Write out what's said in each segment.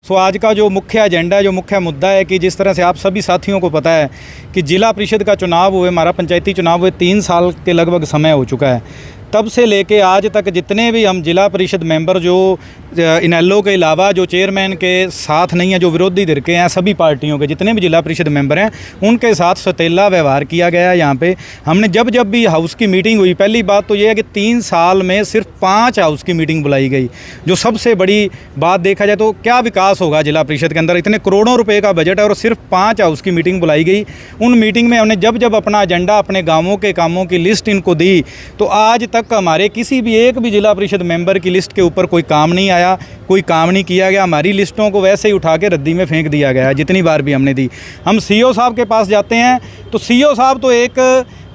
आज का जो मुख्य एजेंडा है, जो मुख्य मुद्दा है कि जिस तरह से आप सभी साथियों को पता है कि जिला परिषद का चुनाव हुए, हमारा पंचायती चुनाव हुए 3 साल के लगभग समय हो चुका है। तब से लेके आज तक जितने भी हम जिला परिषद मेंबर जो इनेलो के अलावा जो चेयरमैन के साथ नहीं है, जो विरोधी धਿਰ के हैं, सभी पार्टियों के जितने भी जिला परिषद मेंबर हैं उनके साथ सौतेला व्यवहार किया गया है। यहाँ पे हमने जब भी हाउस की मीटिंग हुई, पहली बात तो ये है कि 3 साल में सिर्फ 5 हाउस की मीटिंग बुलाई गई। जो सबसे बड़ी बात देखा जाए तो क्या विकास होगा जिला परिषद के अंदर, इतने करोड़ों रुपए का बजट है और सिर्फ 5 हाउस की मीटिंग बुलाई गई। उन मीटिंग में हमने जब अपना एजेंडा, अपने गाँवों के कामों की लिस्ट इनको दी तो आज तक हमारे किसी भी एक भी जिला परिषद मेंबर की लिस्ट के ऊपर कोई काम नहीं आया, कोई काम नहीं किया गया। हमारी लिस्टों को वैसे ही उठा के रद्दी में फेंक दिया गया है जितनी बार भी हमने दी। हम सीओ साहब के पास जाते हैं तो सीओ साहब तो एक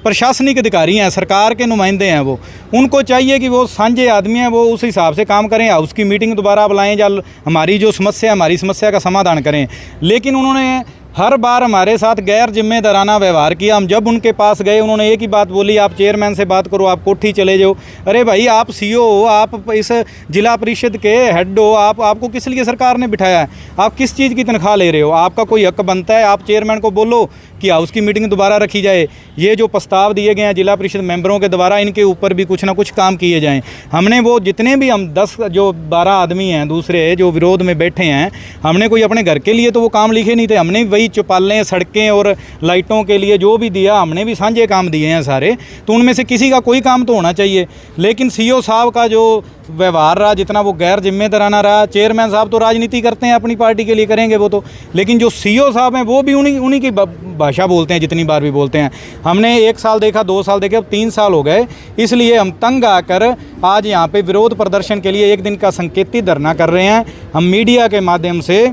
प्रशासनिक अधिकारी हैं, सरकार के नुमाइंदे हैं। वो उनको चाहिए कि वो साझे आदमी हैं, वो उस हिसाब से काम करें, हाउस की मीटिंग दोबारा बुलाएं या हमारी जो समस्या है, हमारी समस्या का समाधान करें। लेकिन उन्होंने हर बार हमारे साथ गैर जिम्मेदाराना व्यवहार किया। हम जब उनके पास गए उन्होंने एक ही बात बोली, आप चेयरमैन से बात करो, आप कोठी चले जाओ। अरे भाई, आप सीओ हो, आप इस जिला परिषद के हेड हो, आपको किस लिए सरकार ने बिठाया है? आप किस चीज़ की तनख्वाह ले रहे हो? आपका कोई हक बनता है, आप चेयरमैन को बोलो कि हाउस की मीटिंग दोबारा रखी जाए। ये जो प्रस्ताव दिए गए हैं जिला परिषद मेंबरों के द्वारा, इनके ऊपर भी कुछ ना कुछ काम किए जाएँ। हमने वो जितने भी हम 12 आदमी हैं दूसरे जो विरोध में बैठे हैं, हमने कोई अपने घर के लिए तो वो काम लिखे नहीं थे। हमने वही चौपालें, सड़कें और लाइटों के लिए जो भी दिया, हमने भी साझे काम दिए हैं सारे। तो उनमें से किसी का कोई काम तो होना चाहिए। लेकिन सीओ साहब का जो व्यवहार रहा, जितना वो गैर जिम्मेदाराना रहा, चेयरमैन साहब तो राजनीति करते हैं, अपनी पार्टी के लिए करेंगे वो तो, लेकिन जो सीओ साहब हैं वो भी उन्हीं की भाषा बोलते हैं, जितनी बार भी बोलते हैं। हमने 1 साल देखा, 2 साल देखे, अब 3 साल हो गए। इसलिए हम तंग आकर आज यहाँ पे विरोध प्रदर्शन के लिए 1 दिन का संकेती धरना कर रहे हैं। हम मीडिया के माध्यम से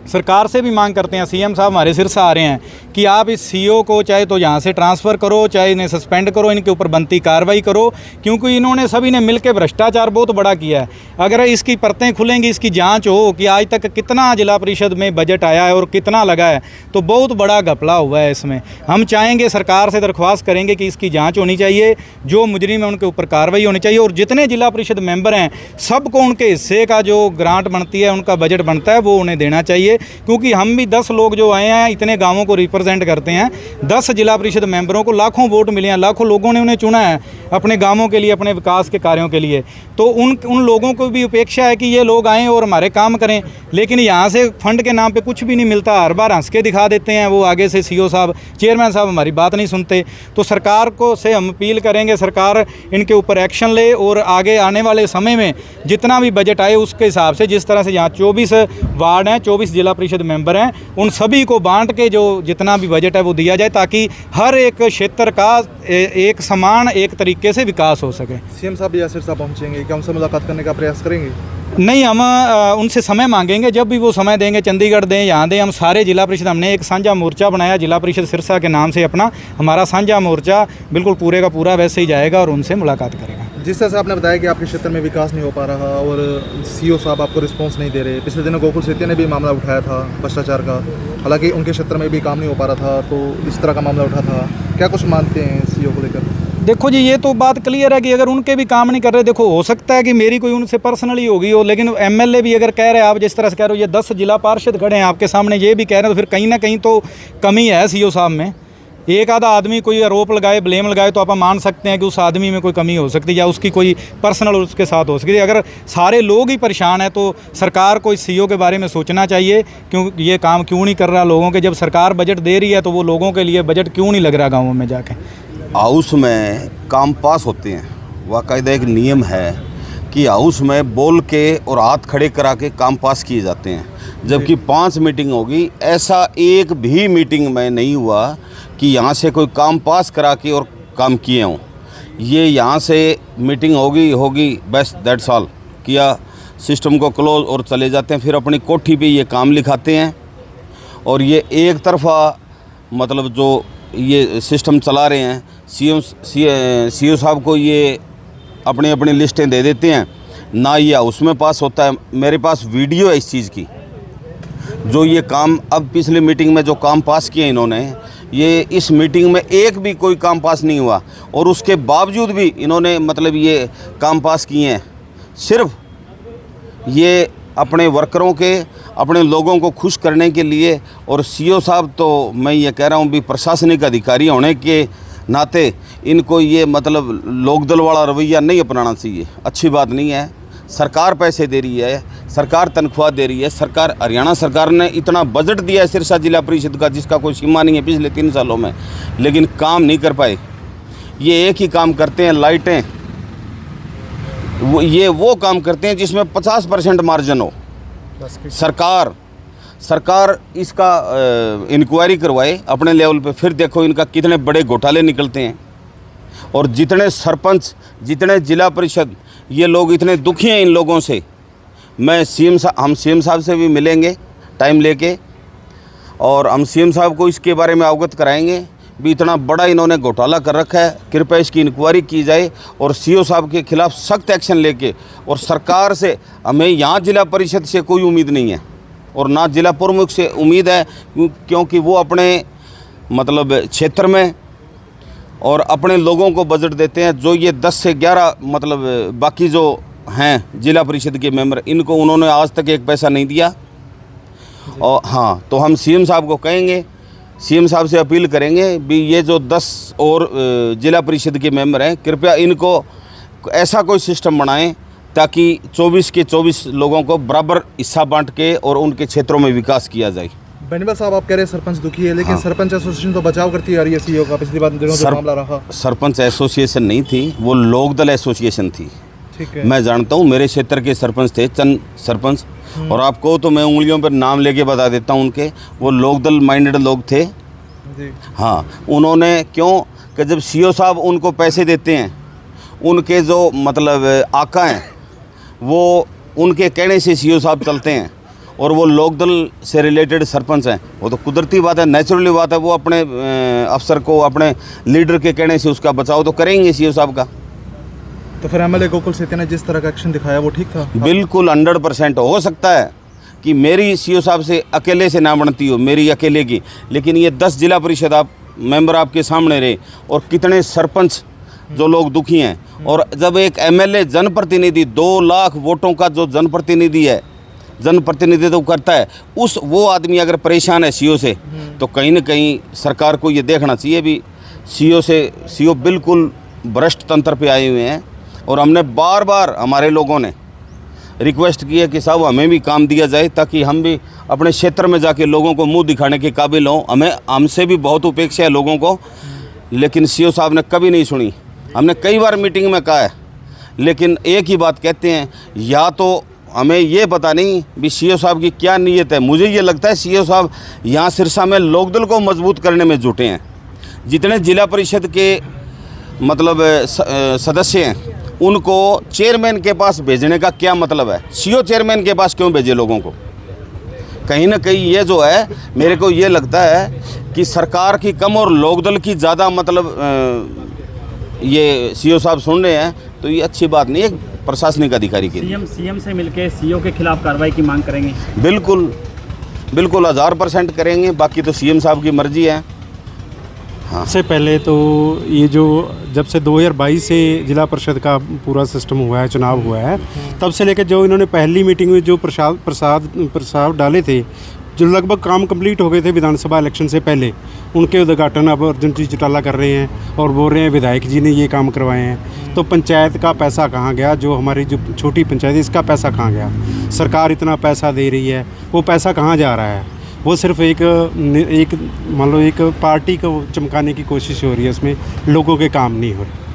सरकार से भी मांग करते हैं, सीएम साहब हमारे सिर से आ रहे हैं कि आप इस सीओ को चाहे तो यहाँ से ट्रांसफ़र करो, चाहे इन्हें सस्पेंड करो, इनके ऊपर बनती कार्रवाई करो, क्योंकि इन्होंने सभी ने मिलकर भ्रष्टाचार बहुत बड़ा किया है। अगर इसकी परतें खुलेंगी, इसकी जांच हो कि आज तक कितना जिला परिषद में बजट आया है और कितना लगा है, तो बहुत बड़ा घपला हुआ है इसमें। हम चाहेंगे, सरकार से दरख्वास्त करेंगे कि इसकी जाँच होनी चाहिए, जो मुजरिम है उनके ऊपर कार्रवाई होनी चाहिए, और जितने जिला परिषद मेंबर हैं सबको उनके हिस्से का जो ग्रांट बनती है, उनका बजट बनता है, वो उन्हें देना चाहिए। क्योंकि हम भी 10 लोग जो आए हैं, इतने गांवों को रिप्रेजेंट करते हैं, 10 जिला परिषद मेंबरों को लाखों वोट मिले हैं, लाखों लोगों ने उन्हें चुना है अपने गांवों के लिए, अपने विकास के कार्यों के लिए। तो उन लोगों को भी अपेक्षा है कि ये लोग आएँ और हमारे काम करें। लेकिन यहाँ से फंड के नाम पे कुछ भी नहीं मिलता, हर बार हंस के दिखा देते हैं वो आगे से सीओ साहब, चेयरमैन साहब हमारी बात नहीं सुनते। तो सरकार को से हम अपील करेंगे, सरकार इनके ऊपर एक्शन ले और आगे आने वाले समय में जितना भी बजट आए उसके हिसाब से, जिस तरह से यहाँ 24 वार्ड हैं, 24 जिला परिषद मेंबर हैं, उन सभी को बांट के जो जितना भी बजट है वो दिया जाए, ताकि हर एक क्षेत्र का एक समान, एक तरीके से विकास हो सके। सीएम साहब या सिरसा पहुंचेंगे, क्या उनसे मुलाकात करने का प्रयास करेंगे? नहीं, हम उनसे समय मांगेंगे, जब भी वो समय देंगे, चंडीगढ़ दें, यहाँ दें। हम सारे जिला परिषद, हमने एक साझा मोर्चा बनाया जिला परिषद सिरसा के नाम से अपना, हमारा साझा मोर्चा बिल्कुल पूरे का पूरा वैसे ही जाएगा और उनसे मुलाकात करेगा। जिस तरह से आपने बताया कि आपके क्षेत्र में विकास नहीं हो पा रहा और सीओ साहब आपको रिस्पांस नहीं दे रहे, पिछले दिनों गोकुल सेतिया ने भी मामला उठाया था भ्रष्टाचार का, हालांकि उनके क्षेत्र में भी काम नहीं हो पा रहा था, तो इस तरह का मामला उठा था। क्या कुछ मानते हैं सीओ को लेकर? देखो जी, ये तो बात क्लियर है कि अगर उनके भी काम नहीं कर रहे, देखो हो सकता है कि मेरी कोई उनसे पर्सनली होगी हो, लेकिन एमएलए भी अगर कह रहे हैं, आप जिस तरह से कह रहे हो, ये 10 जिला पार्षद खड़े हैं आपके सामने, ये भी कह रहे हैं, तो फिर कहीं ना कहीं तो कमी है सीओ साहब में। एक आधा आदमी कोई आरोप लगाए, ब्लेम लगाए, तो आप मान सकते हैं कि उस आदमी में कोई कमी हो सकती है या उसकी कोई पर्सनल उसके साथ हो सकती है। अगर सारे लोग ही परेशान हैं तो सरकार को इस सीओ के बारे में सोचना चाहिए, क्यों ये काम क्यों नहीं कर रहा लोगों के। जब सरकार बजट दे रही है तो वो लोगों के लिए बजट क्यों नहीं लग रहा गाँवों में जाके। हाउस में काम पास होते हैं, बाकायदा एक नियम है कि हाउस में बोल के और हाथ खड़े करा के काम पास किए जाते हैं। जबकि 5 मीटिंग होगी, ऐसा एक भी मीटिंग में नहीं हुआ कि यहाँ से कोई काम पास करा के और काम किए हों। ये यहाँ से मीटिंग होगी बस दैट्स ऑल, किया, सिस्टम को क्लोज और चले जाते हैं। फिर अपनी कोठी पे ये काम लिखाते हैं और ये एक तरफा मतलब जो ये सिस्टम चला रहे हैं, सीओ साहब को ये अपनी लिस्टें दे देते हैं ना, ये हाउस में पास होता है। मेरे पास वीडियो है इस चीज़ की, जो ये काम अब पिछले मीटिंग में जो काम पास किए इन्होंने, ये इस मीटिंग में एक भी कोई काम पास नहीं हुआ और उसके बावजूद भी इन्होंने मतलब ये काम पास किए हैं। सिर्फ ये अपने वर्करों के, अपने लोगों को खुश करने के लिए, और सीओ साहब तो मैं ये कह रहा हूँ भी प्रशासनिक अधिकारी होने के नाते इनको ये मतलब लोकदल वाला रवैया नहीं अपनाना चाहिए, अच्छी बात नहीं है। सरकार पैसे दे रही है, सरकार तनख्वाह दे रही है, सरकार हरियाणा सरकार ने इतना बजट दिया है सिरसा जिला परिषद का जिसका कोई सीमा नहीं है पिछले 3 सालों में, लेकिन काम नहीं कर पाए। ये एक ही काम करते हैं, लाइटें, वो काम करते हैं जिसमें 50% मार्जिन हो। सरकार इसका इंक्वायरी करवाए अपने लेवल पे, फिर देखो इनका कितने बड़े घोटाले निकलते हैं। और जितने सरपंच, जितने जिला परिषद, ये लोग इतने दुखी हैं इन लोगों से। हम सीएम साहब से भी मिलेंगे टाइम लेके, और हम सीएम साहब को इसके बारे में अवगत कराएंगे भी इतना बड़ा इन्होंने घोटाला कर रखा है, कृपया इसकी इंक्वायरी की जाए और सीओ साहब के खिलाफ सख्त एक्शन लेके। और सरकार से हमें यहाँ जिला परिषद से कोई उम्मीद नहीं है और ना जिला प्रमुख से उम्मीद है, क्योंकि वो अपने मतलब क्षेत्र में और अपने लोगों को बजट देते हैं। जो ये 10 से 11 मतलब बाकी जो हैं जिला परिषद के मेंबर, इनको उन्होंने आज तक एक पैसा नहीं दिया। और हाँ, तो हम सीएम साहब को कहेंगे, सीएम साहब से अपील करेंगे भी ये जो 10 और जिला परिषद के मेंबर हैं, कृपया इनको ऐसा कोई सिस्टम बनाएं ताकि 24 के 24 लोगों को बराबर हिस्सा बांट के और उनके क्षेत्रों में विकास किया जाए। बेनीवाल साहब, आप कह रहे हैं सरपंच दुखी है, लेकिन सरपंच एसोसिएशन तो बचाव करती है सीईओ का, पिछली बार जो मामला रहा। सरपंच एसोसिएशन नहीं थी, वो लोकदल एसोसिएशन थी। ठीक है, मैं जानता हूँ, मेरे क्षेत्र के सरपंच थे, चंद सरपंच, और आपको तो मैं उंगलियों पर नाम लेके बता देता हूँ उनके, वो लोकदल माइंडेड लोग थे जी। हाँ, उन्होंने क्यों कि जब सीओ साहब उनको पैसे देते हैं, उनके जो मतलब आका हैं वो उनके कहने से सीओ साहब चलते हैं, और वो लोकदल से रिलेटेड सरपंच हैं, वो तो कुदरती बात है, नेचुरली बात है, वो अपने अफसर को, अपने लीडर के कहने से उसका बचाव तो करेंगे सीओ साहब का। तो फिर एमएलए गोकुल सेतिया ने जिस तरह का एक्शन दिखाया वो ठीक था? बिल्कुल 100% हो सकता है कि मेरी सीओ साहब से अकेले से ना बनती हो, मेरी अकेले की, लेकिन ये 10 जिला परिषद आप मेंबर आपके सामने रहे, और कितने सरपंच जो लोग दुखी हैं। और जब एक एमएलए जनप्रतिनिधि 2 लाख वोटों का जो जनप्रतिनिधि है, जनप्रतिनिधित्व करता है, वो आदमी अगर परेशान है सीओ से, तो कहीं ना कहीं सरकार को ये देखना चाहिए भी सीओ बिल्कुल भ्रष्ट तंत्र पे आए हुए हैं। और हमने बार बार हमारे लोगों ने रिक्वेस्ट की है कि साहब हमें भी काम दिया जाए ताकि हम भी अपने क्षेत्र में जाके लोगों को मुंह दिखाने के काबिल हों। हमसे भी बहुत उपेक्षा है लोगों को, लेकिन सीओ साहब ने कभी नहीं सुनी। हमने कई बार मीटिंग में कहा है, लेकिन एक ही बात कहते हैं, या तो हमें ये पता नहीं भी सीओ साहब की क्या नीयत है। मुझे ये लगता है सीओ साहब यहाँ सिरसा में लोकदल को मजबूत करने में जुटे हैं। जितने जिला परिषद के मतलब सदस्य हैं, उनको चेयरमैन के पास भेजने का क्या मतलब है? सीओ चेयरमैन के पास क्यों भेजे लोगों को? कहीं ना कहीं ये जो है, मेरे को ये लगता है कि सरकार की कम और लोकदल की ज़्यादा मतलब ये सीओ साहब सुन रहे हैं, तो ये अच्छी बात नहीं है प्रशासनिक अधिकारी के लिए। सीएम से मिलकर सीओ के खिलाफ कार्रवाई की मांग करेंगे? बिल्कुल 1000% करेंगे, बाकी तो सीएम साहब की मर्जी है। हाँ, सबसे पहले तो ये जो जब से 2022 से जिला परिषद का पूरा सिस्टम हुआ है, चुनाव हुआ है, तब से लेकर जो इन्होंने पहली मीटिंग में जो प्रस्ताव डाले थे, जो लगभग काम कंप्लीट हो गए थे विधानसभा इलेक्शन से पहले, उनके उद्घाटन अब अर्जुन जी चौटाला कर रहे हैं और बोल रहे हैं विधायक जी ने ये काम करवाए हैं। तो पंचायत का पैसा कहाँ गया? जो हमारी जो छोटी पंचायत है, इसका पैसा कहाँ गया? सरकार इतना पैसा दे रही है, वो पैसा कहाँ जा रहा है? वो सिर्फ एक मान लो एक पार्टी को चमकाने की कोशिश हो रही है, उसमें लोगों के काम नहीं हो रहे।